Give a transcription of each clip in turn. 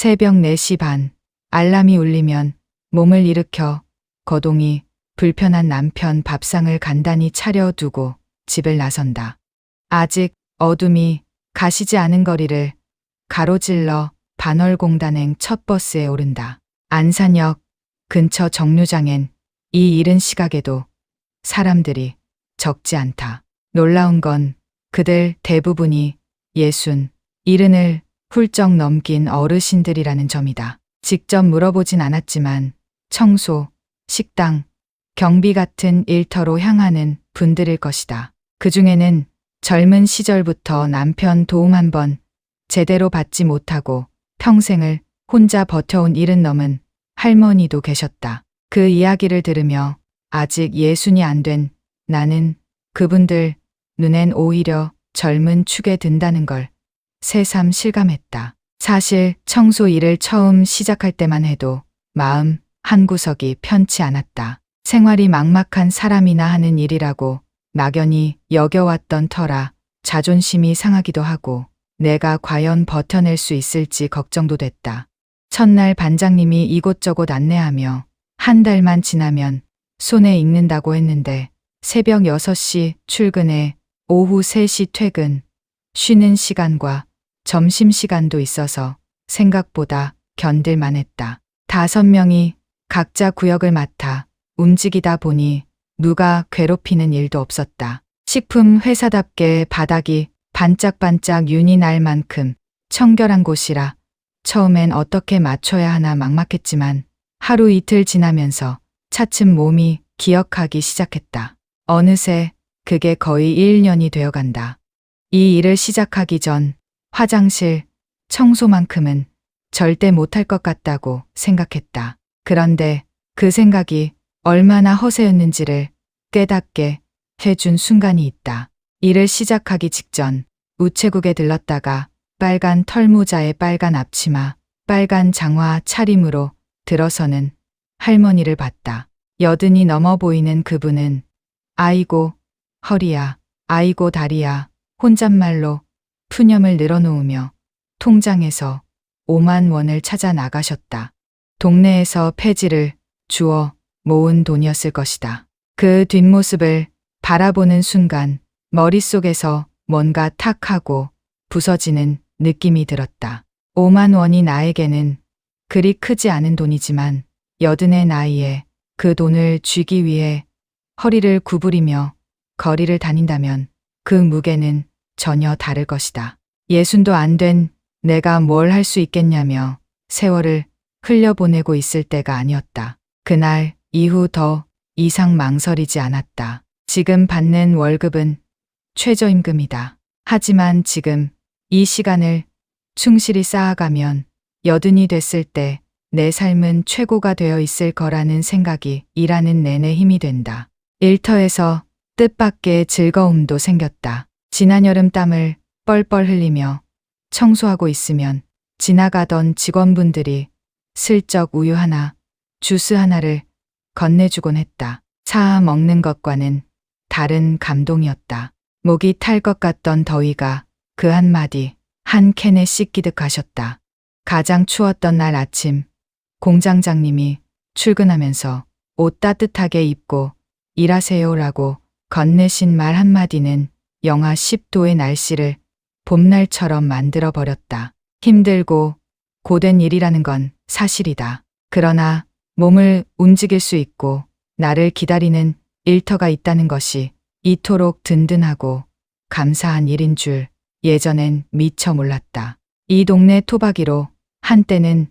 새벽 4시 반, 알람이 울리면 몸을 일으켜 거동이 불편한 남편 밥상을 간단히 차려두고 집을 나선다. 아직 어둠이 가시지 않은 거리를 가로질러 반월공단행 첫 버스에 오른다. 안산역 근처 정류장엔 이 이른 시각에도 사람들이 적지 않다. 놀라운 건 그들 대부분이 60, 70을 훌쩍 넘긴 어르신들이라는 점이다. 직접 물어보진 않았지만 청소, 식당, 경비 같은 일터로 향하는 분들일 것이다. 그 중에는 젊은 시절부터 남편 도움 한 번 제대로 받지 못하고 평생을 혼자 버텨온 70 넘은 할머니도 계셨다. 그 이야기를 들으며 아직 60이 안 된 나는 그분들 눈엔 오히려 젊은 축에 든다는 걸 새삼 실감했다. 사실 청소 일을 처음 시작할 때만 해도 마음 한구석이 편치 않았다. 생활이 막막한 사람이나 하는 일이라고 막연히 여겨왔던 터라 자존심이 상하기도 하고 내가 과연 버텨낼 수 있을지 걱정도 됐다. 첫날 반장님이 이곳저곳 안내하며 한 달만 지나면 손에 익는다고 했는데 새벽 6시 출근에 오후 3시 퇴근, 쉬는 시간과 점심시간도 있어서 생각보다 견딜만 했다. 5명이 각자 구역을 맡아 움직이다 보니 누가 괴롭히는 일도 없었다. 식품 회사답게 바닥이 반짝반짝 윤이 날 만큼 청결한 곳이라 처음엔 어떻게 맞춰야 하나 막막했지만 하루 이틀 지나면서 차츰 몸이 기억하기 시작했다. 어느새 그게 거의 1년이 되어간다. 이 일을 시작하기 전 화장실 청소만큼은 절대 못할 것 같다고 생각했다. 그런데 그 생각이 얼마나 허세였는지를 깨닫게 해준 순간이 있다. 일을 시작하기 직전 우체국에 들렀다가 빨간 털모자에 빨간 앞치마, 빨간 장화 차림으로 들어서는 할머니를 봤다. 80이 넘어 보이는 그분은 아이고 허리야, 아이고 다리야 혼잣말로 푸념을 늘어놓으며 통장에서 5만 원을 찾아 나가셨다. 동네에서 폐지를 주워 모은 돈이었을 것이다. 그 뒷모습을 바라보는 순간 머릿속에서 뭔가 탁 하고 부서지는 느낌이 들었다. 5만 원이 나에게는 그리 크지 않은 돈이지만 80의 나이에 그 돈을 쥐기 위해 허리를 구부리며 거리를 다닌다면 그 무게는 전혀 다를 것이다. 60도 안 된 내가 뭘 할 수 있겠냐며 세월을 흘려보내고 있을 때가 아니었다. 그날 이후 더 이상 망설이지 않았다. 지금 받는 월급은 최저임금이다. 하지만 지금 이 시간을 충실히 쌓아가면 80이 됐을 때 내 삶은 최고가 되어 있을 거라는 생각이 일하는 내내 힘이 된다. 일터에서 뜻밖의 즐거움도 생겼다. 지난 여름 땀을 뻘뻘 흘리며 청소하고 있으면 지나가던 직원분들이 슬쩍 우유 하나, 주스 하나를 건네주곤 했다. 사 먹는 것과는 다른 감동이었다. 목이 탈 것 같던 더위가 그 한마디 한 캔에 씻기듯 가셨다. 가장 추웠던 날 아침 공장장님이 출근하면서 옷 따뜻하게 입고 일하세요라고 건네신 말 한마디는 영하 10도의 날씨를 봄날처럼 만들어 버렸다. 힘들고 고된 일이라는 건 사실이다. 그러나 몸을 움직일 수 있고 나를 기다리는 일터가 있다는 것이 이토록 든든하고 감사한 일인 줄 예전엔 미처 몰랐다. 이 동네 토박이로 한때는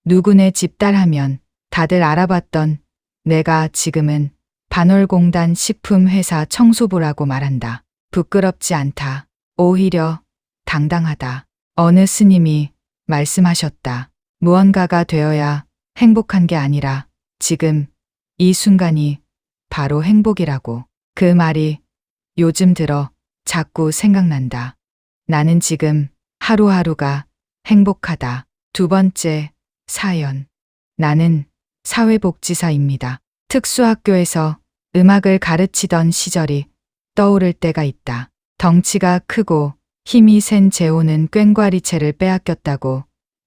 누구네 집 딸 하면 다들 알아봤던 내가 지금은 반월공단 식품회사 청소부라고 말한다. 부끄럽지 않다. 오히려 당당하다. 어느 스님이 말씀하셨다. 무언가가 되어야 행복한 게 아니라 지금 이 순간이 바로 행복이라고. 그 말이 요즘 들어 자꾸 생각난다. 나는 지금 하루하루가 행복하다. 두 번째 사연. 나는 사회복지사입니다. 특수학교에서 음악을 가르치던 시절이 떠오를 때가 있다. 덩치가 크고 힘이 센 재호는 꽹과리채를 빼앗겼다고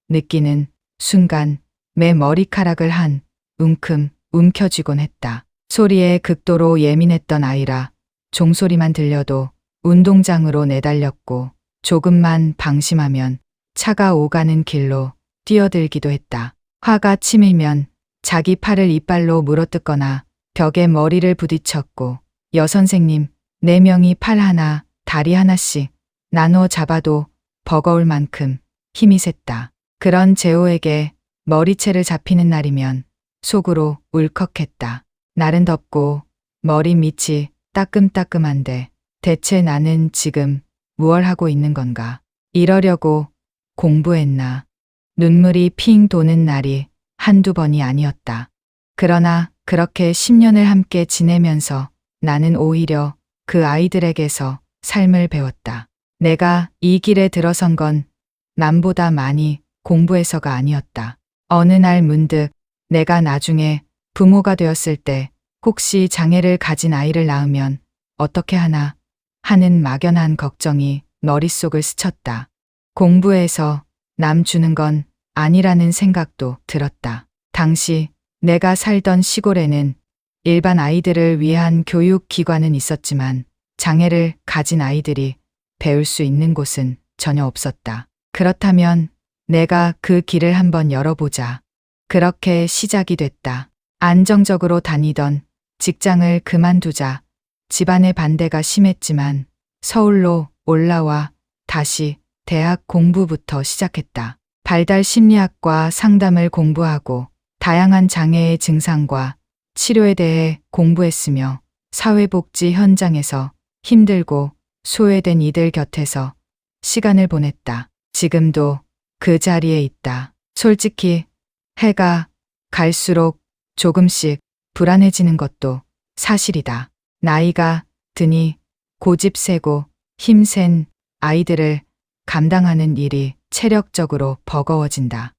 느끼는 순간 매 머리카락을 한 움큼 움켜쥐곤 했다. 소리에 극도로 예민했던 아이라 종소리만 들려도 운동장으로 내달렸고 조금만 방심하면 차가 오가는 길로 뛰어들기도 했다. 화가 치밀면 자기 팔을 이빨로 물어뜯거나 벽에 머리를 부딪혔고 여선생님 4명이 팔 하나, 다리 하나씩 나눠 잡아도 버거울 만큼 힘이 셌다. 그런 재호에게 머리채를 잡히는 날이면 속으로 울컥했다. 날은 덥고 머리 밑이 따끔따끔한데 대체 나는 지금 무얼 하고 있는 건가? 이러려고 공부했나? 눈물이 핑 도는 날이 한두 번이 아니었다. 그러나 그렇게 10년을 함께 지내면서 나는 오히려 그 아이들에게서 삶을 배웠다. 내가 이 길에 들어선 건 남보다 많이 공부해서가 아니었다. 어느 날 문득 내가 나중에 부모가 되었을 때 혹시 장애를 가진 아이를 낳으면 어떻게 하나 하는 막연한 걱정이 머릿속을 스쳤다. 공부해서 남 주는 건 아니라는 생각도 들었다. 당시 내가 살던 시골에는 일반 아이들을 위한 교육기관은 있었지만 장애를 가진 아이들이 배울 수 있는 곳은 전혀 없었다. 그렇다면 내가 그 길을 한번 열어보자. 그렇게 시작이 됐다. 안정적으로 다니던 직장을 그만두자 집안의 반대가 심했지만 서울로 올라와 다시 대학 공부부터 시작했다. 발달 심리학과 상담을 공부하고 다양한 장애의 증상과 치료에 대해 공부했으며 사회복지 현장에서 힘들고 소외된 이들 곁에서 시간을 보냈다. 지금도 그 자리에 있다. 솔직히 해가 갈수록 조금씩 불안해지는 것도 사실이다. 나이가 드니 고집 세고 힘센 아이들을 감당하는 일이 체력적으로 버거워진다.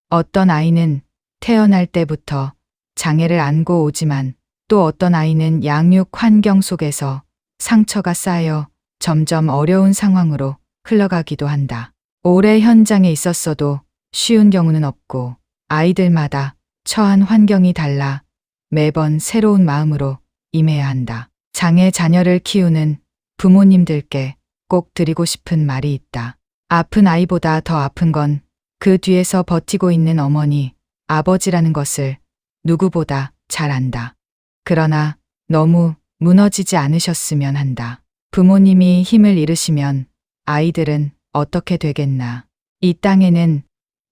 어떤 아이는 태어날 때부터 장애를 안고 오지만 또 어떤 아이는 양육 환경 속에서 상처가 쌓여 점점 어려운 상황으로 흘러가기도 한다. 오래 현장에 있었어도 쉬운 경우는 없고 아이들마다 처한 환경이 달라 매번 새로운 마음으로 임해야 한다. 장애 자녀를 키우는 부모님들께 꼭 드리고 싶은 말이 있다. 아픈 아이보다 더 아픈 건 그 뒤에서 버티고 있는 어머니, 아버지라는 것을 누구보다 잘 안다. 그러나 너무 무너지지 않으셨으면 한다. 부모님이 힘을 잃으시면 아이들은 어떻게 되겠나. 이 땅에는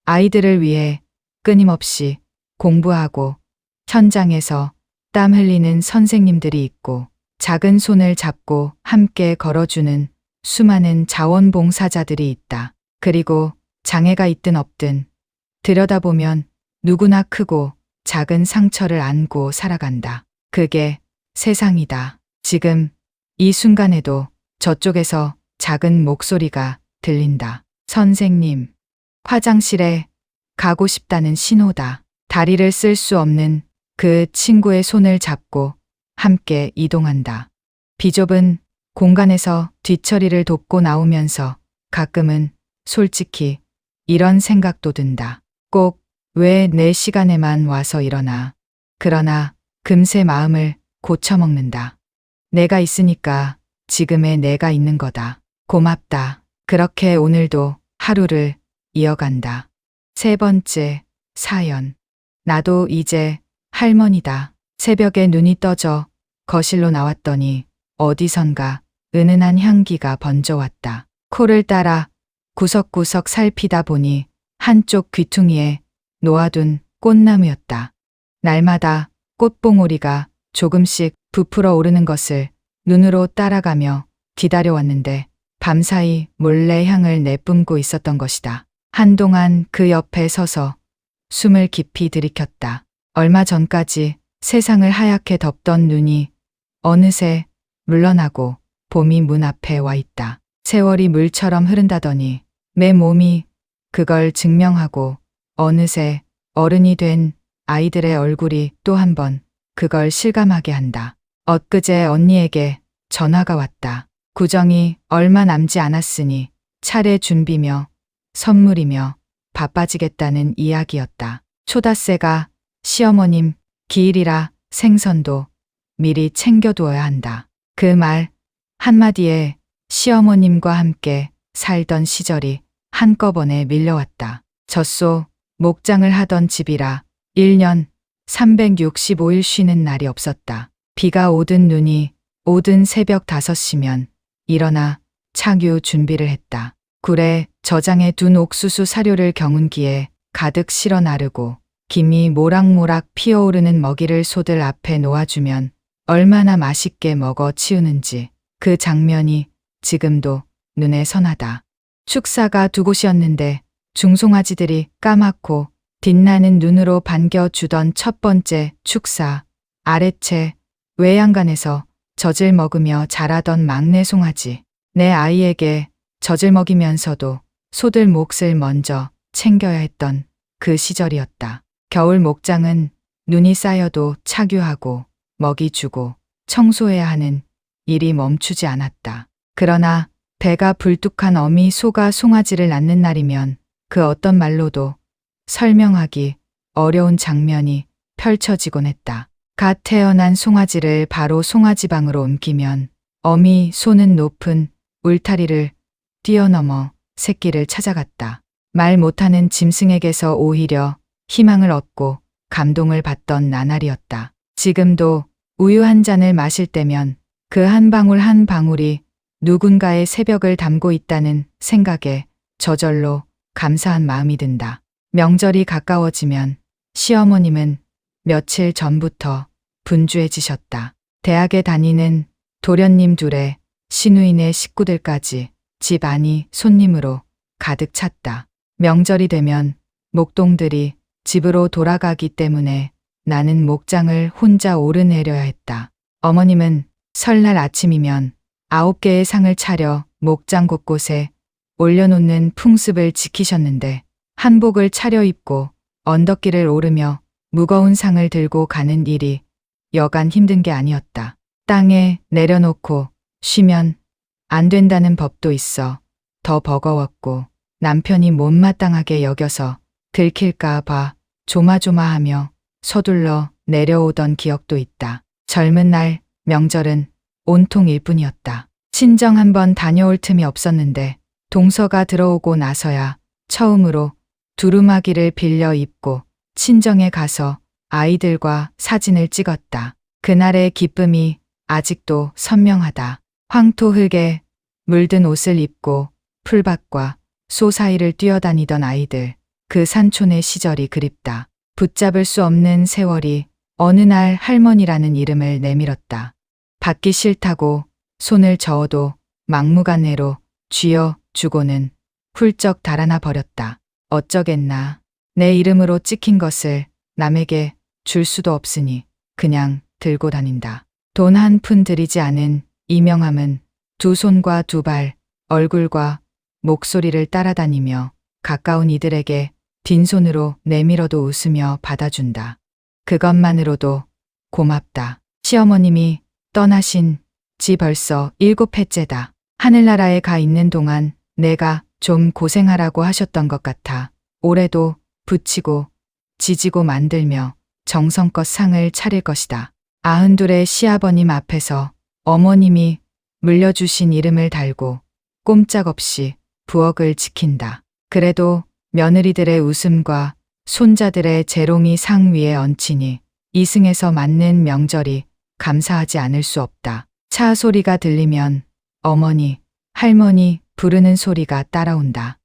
아이들을 위해 끊임없이 공부하고 현장에서 땀 흘리는 선생님들이 있고 작은 손을 잡고 함께 걸어주는 수많은 자원봉사자들이 있다. 그리고 장애가 있든 없든 들여다보면 누구나 크고 작은 상처를 안고 살아간다. 그게 세상이다. 지금 이 순간에도 저쪽에서 작은 목소리가 들린다. 선생님, 화장실에 가고 싶다는 신호다. 다리를 쓸 수 없는 그 친구의 손을 잡고 함께 이동한다. 비좁은 공간에서 뒤처리를 돕고 나오면서 가끔은 솔직히 이런 생각도 든다. 꼭 왜 내 시간에만 와서 이러나. 그러나 금세 마음을 고쳐먹는다. 내가 있으니까 지금의 내가 있는 거다. 고맙다. 그렇게 오늘도 하루를 이어간다. 3번째 사연. 나도 이제 할머니다. 새벽에 눈이 떠져 거실로 나왔더니 어디선가 은은한 향기가 번져왔다. 코를 따라 구석구석 살피다 보니 한쪽 귀퉁이에 놓아둔 꽃나무였다. 날마다 꽃봉오리가 조금씩 부풀어 오르는 것을 눈으로 따라가며 기다려왔는데 밤사이 몰래 향을 내뿜고 있었던 것이다. 한동안 그 옆에 서서 숨을 깊이 들이켰다. 얼마 전까지 세상을 하얗게 덮던 눈이 어느새 물러나고 봄이 문 앞에 와 있다. 세월이 물처럼 흐른다더니 내 몸이 그걸 증명하고 어느새 어른이 된 아이들의 얼굴이 또 한 번 그걸 실감하게 한다. 엊그제 언니에게 전화가 왔다. 구정이 얼마 남지 않았으니 차례 준비며 선물이며 바빠지겠다는 이야기였다. 초다새가 시어머님 기일이라 생선도 미리 챙겨두어야 한다. 그 말 한마디에 시어머님과 함께 살던 시절이 한꺼번에 밀려왔다. 젖소 목장을 하던 집이라 1년 365일 쉬는 날이 없었다. 비가 오든 눈이 오든 새벽 5시면 일어나 착유 준비를 했다. 굴에 저장해 둔 옥수수 사료를 경운기에 가득 실어 나르고 김이 모락모락 피어오르는 먹이를 소들 앞에 놓아주면 얼마나 맛있게 먹어 치우는지 그 장면이 지금도 눈에 선하다. 축사가 두 곳이었는데 중송아지들이 까맣고 빛나는 눈으로 반겨주던 첫 번째 축사, 아래채 외양간에서 젖을 먹으며 자라던 막내 송아지. 내 아이에게 젖을 먹이면서도 소들 몫을 먼저 챙겨야 했던 그 시절이었다. 겨울 목장은 눈이 쌓여도 착유하고 먹이 주고 청소해야 하는 일이 멈추지 않았다. 그러나 배가 불뚝한 어미 소가 송아지를 낳는 날이면 그 어떤 말로도 설명하기 어려운 장면이 펼쳐지곤 했다. 갓 태어난 송아지를 바로 송아지방으로 옮기면 어미 소는 높은 울타리를 뛰어넘어 새끼를 찾아갔다. 말 못하는 짐승에게서 오히려 희망을 얻고 감동을 받던 나날이었다. 지금도 우유 한 잔을 마실 때면 그 한 방울 한 방울이 누군가의 새벽을 담고 있다는 생각에 저절로 감사한 마음이 든다. 명절이 가까워지면 시어머님은 며칠 전부터 분주해지셨다. 대학에 다니는 도련님 둘에 시누이네 식구들까지 집 안이 손님으로 가득 찼다. 명절이 되면 목동들이 집으로 돌아가기 때문에 나는 목장을 혼자 오르내려야 했다. 어머님은 설날 아침이면 9개의 상을 차려 목장 곳곳에 올려놓는 풍습을 지키셨는데 한복을 차려입고 언덕길을 오르며 무거운 상을 들고 가는 일이 여간 힘든 게 아니었다. 땅에 내려놓고 쉬면 안 된다는 법도 있어 더 버거웠고 남편이 못마땅하게 여겨서 들킬까 봐 조마조마하며 서둘러 내려오던 기억도 있다. 젊은 날 명절은 온통 일뿐이었다. 친정 한번 다녀올 틈이 없었는데 동서가 들어오고 나서야 처음으로 두루마기를 빌려 입고 친정에 가서 아이들과 사진을 찍었다. 그날의 기쁨이 아직도 선명하다. 황토 흙에 물든 옷을 입고 풀밭과 소 사이를 뛰어다니던 아이들, 그 산촌의 시절이 그립다. 붙잡을 수 없는 세월이 어느 날 할머니라는 이름을 내밀었다. 받기 싫다고 손을 저어도 막무가내로 쥐어 주고는 훌쩍 달아나 버렸다. 어쩌겠나. 내 이름으로 찍힌 것을 남에게 줄 수도 없으니 그냥 들고 다닌다. 돈 한 푼 들이지 않은 이 명함은 두 손과 두 발, 얼굴과 목소리를 따라다니며 가까운 이들에게 빈손으로 내밀어도 웃으며 받아준다. 그것만으로도 고맙다. 시어머님이 떠나신 지 벌써 7회째다. 하늘나라에 가 있는 동안 내가 좀 고생하라고 하셨던 것 같아. 올해도 붙이고 지지고 만들며 정성껏 상을 차릴 것이다. 92의 시아버님 앞에서 어머님이 물려주신 이름을 달고 꼼짝없이 부엌을 지킨다. 그래도 며느리들의 웃음과 손자들의 재롱이 상 위에 얹히니 이승에서 맞는 명절이 감사하지 않을 수 없다. 차 소리가 들리면 어머니, 할머니 부르는 소리가 따라온다.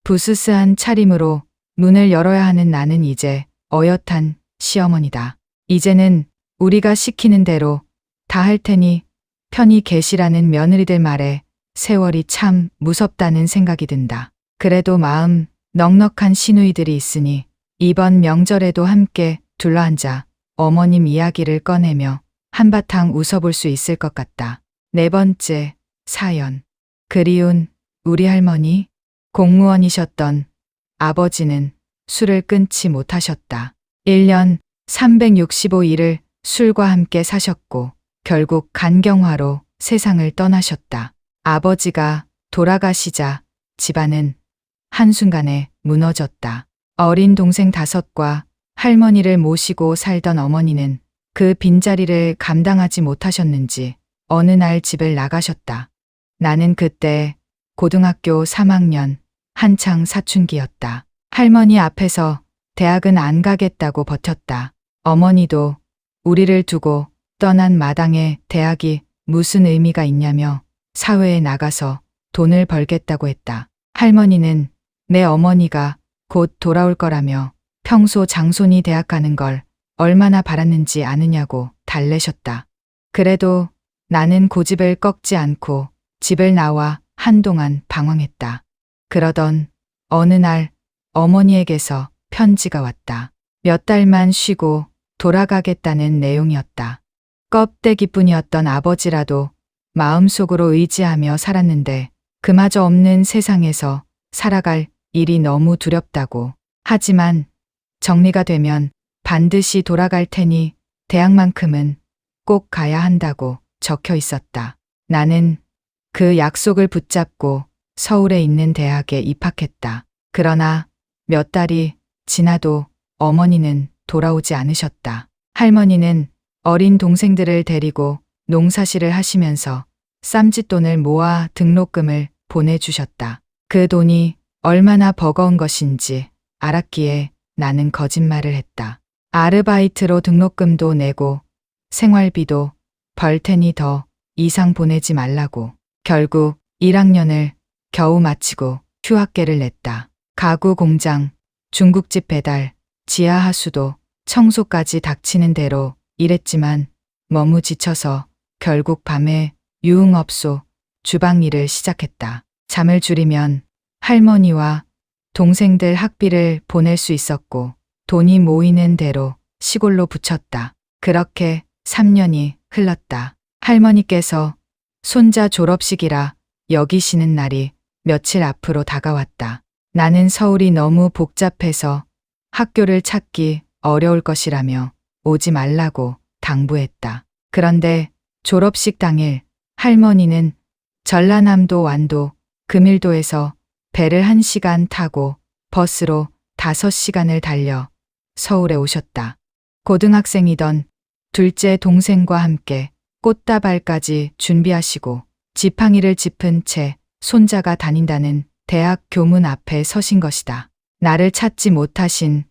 부스스한 차림으로 문을 열어야 하는 나는 이제 어엿한 시어머니다. 이제는 우리가 시키는 대로 다 할 테니 편히 계시라는 며느리들 말에 세월이 참 무섭다는 생각이 든다. 그래도 마음 넉넉한 시누이들이 있으니 이번 명절에도 함께 둘러앉아 어머님 이야기를 꺼내며 한바탕 웃어볼 수 있을 것 같다. 4번째 사연. 그리운 우리 할머니. 공무원이셨던 아버지는 술을 끊지 못하셨다. 1년 365일을 술과 함께 사셨고 결국 간경화로 세상을 떠나셨다. 아버지가 돌아가시자 집안은 한순간에 무너졌다. 어린 동생 5과 할머니를 모시고 살던 어머니는 그 빈자리를 감당하지 못하셨는지 어느 날 집을 나가셨다. 나는 그때 고등학교 3학년 한창 사춘기였다. 할머니 앞에서 대학은 안 가겠다고 버텼다. 어머니도 우리를 두고 떠난 마당에 대학이 무슨 의미가 있냐며 사회에 나가서 돈을 벌겠다고 했다. 할머니는 내 어머니가 곧 돌아올 거라며 평소 장손이 대학 가는 걸 얼마나 바랐는지 아느냐고 달래셨다. 그래도 나는 고집을 꺾지 않고 집을 나와 한동안 방황했다. 그러던 어느 날 어머니에게서 편지가 왔다. 몇 달만 쉬고 돌아가겠다는 내용이었다. 껍데기뿐이었던 아버지라도 마음속으로 의지하며 살았는데 그마저 없는 세상에서 살아갈 일이 너무 두렵다고. 하지만 정리가 되면 반드시 돌아갈 테니 대학만큼은 꼭 가야 한다고 적혀 있었다. 나는 그 약속을 붙잡고 서울에 있는 대학에 입학했다. 그러나 몇 달이 지나도 어머니는 돌아오지 않으셨다. 할머니는 어린 동생들을 데리고 농사실을 하시면서 쌈짓돈을 모아 등록금을 보내주셨다. 그 돈이 얼마나 버거운 것인지 알았기에 나는 거짓말을 했다. 아르바이트로 등록금도 내고 생활비도 벌 테니 더 이상 보내지 말라고. 결국 1학년을 겨우 마치고 휴학계를 냈다. 가구 공장, 중국집 배달, 지하 하수도, 청소까지 닥치는 대로 일했지만 너무 지쳐서 결국 밤에 유흥업소, 주방 일을 시작했다. 잠을 줄이면 할머니와 동생들 학비를 보낼 수 있었고 돈이 모이는 대로 시골로 붙였다. 그렇게 3년이 흘렀다. 할머니께서 손자 졸업식이라 여기시는 날이 며칠 앞으로 다가왔다. 나는 서울이 너무 복잡해서 학교를 찾기 어려울 것이라며 오지 말라고 당부했다. 그런데 졸업식 당일 할머니는 전라남도 완도 금일도에서 배를 1시간 타고 버스로 5시간을 달려 서울에 오셨다. 고등학생이던 둘째 동생과 함께 꽃다발까지 준비하시고 지팡이를 짚은 채 손자가 다닌다는 대학 교문 앞에 서신 것이다. 나를 찾지 못하신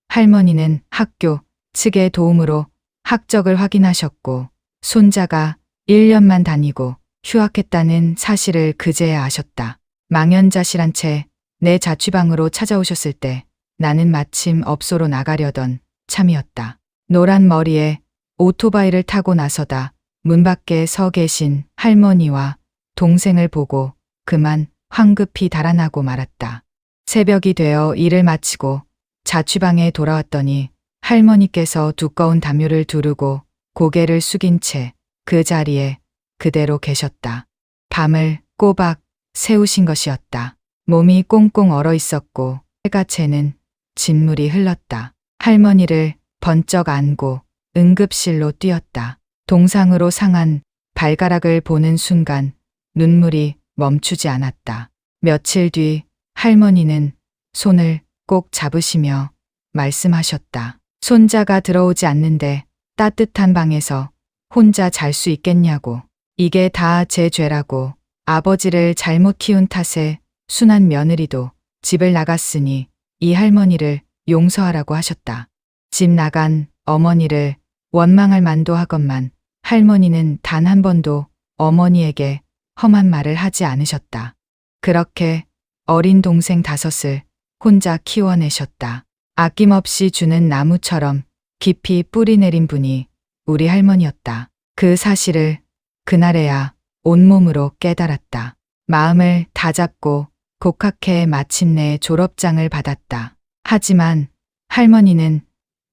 할머니는 학교 측의 도움으로 학적을 확인하셨고 손자가 1년만 다니고 휴학했다는 사실을 그제야 아셨다. 망연자실한 채 내 자취방으로 찾아오셨을 때 나는 마침 업소로 나가려던 참이었다. 노란 머리에 오토바이를 타고 나서다 문 밖에 서 계신 할머니와 동생을 보고 그만 황급히 달아나고 말았다. 새벽이 되어 일을 마치고 자취방에 돌아왔더니 할머니께서 두꺼운 담요를 두르고 고개를 숙인 채 그 자리에 그대로 계셨다. 밤을 꼬박 새우신 것이었다. 몸이 꽁꽁 얼어 있었고 해가 채는 진물이 흘렀다. 할머니를 번쩍 안고 응급실로 뛰었다. 동상으로 상한 발가락을 보는 순간 눈물이 멈추지 않았다. 며칠 뒤 할머니는 손을 꼭 잡으시며 말씀하셨다. 손자가 들어오지 않는데 따뜻한 방에서 혼자 잘 수 있겠냐고. 이게 다 제 죄라고. 아버지를 잘못 키운 탓에 순한 며느리도 집을 나갔으니 이 할머니를 용서하라고 하셨다. 집 나간 어머니를 원망할 만도 하건만 할머니는 단 한 번도 어머니에게 험한 말을 하지 않으셨다. 그렇게 어린 동생 5을 혼자 키워내셨다. 아낌없이 주는 나무처럼 깊이 뿌리 내린 분이 우리 할머니였다. 그 사실을 그날에야 온몸으로 깨달았다. 마음을 다잡고 곡학해 마침내 졸업장을 받았다. 하지만 할머니는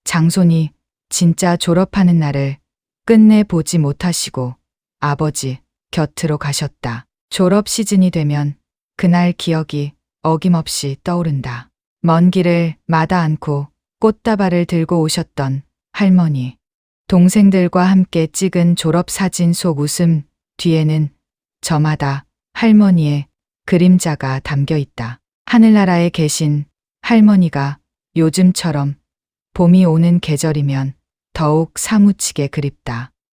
장손이 진짜 졸업하는 날을 끝내 보지 못하시고 아버지 곁으로 가셨다. 졸업 시즌이 되면 그날 기억이 어김없이 떠오른다. 먼 길을 마다 않고 꽃다발을 들고 오셨던 할머니. 동생들과 함께 찍은 졸업사진 속 웃음 뒤에는 저마다 할머니의 그림자가 담겨 있다. 하늘나라에 계신 할머니가 요즘처럼 봄이 오는 계절이면 더욱 사무치게 그립다.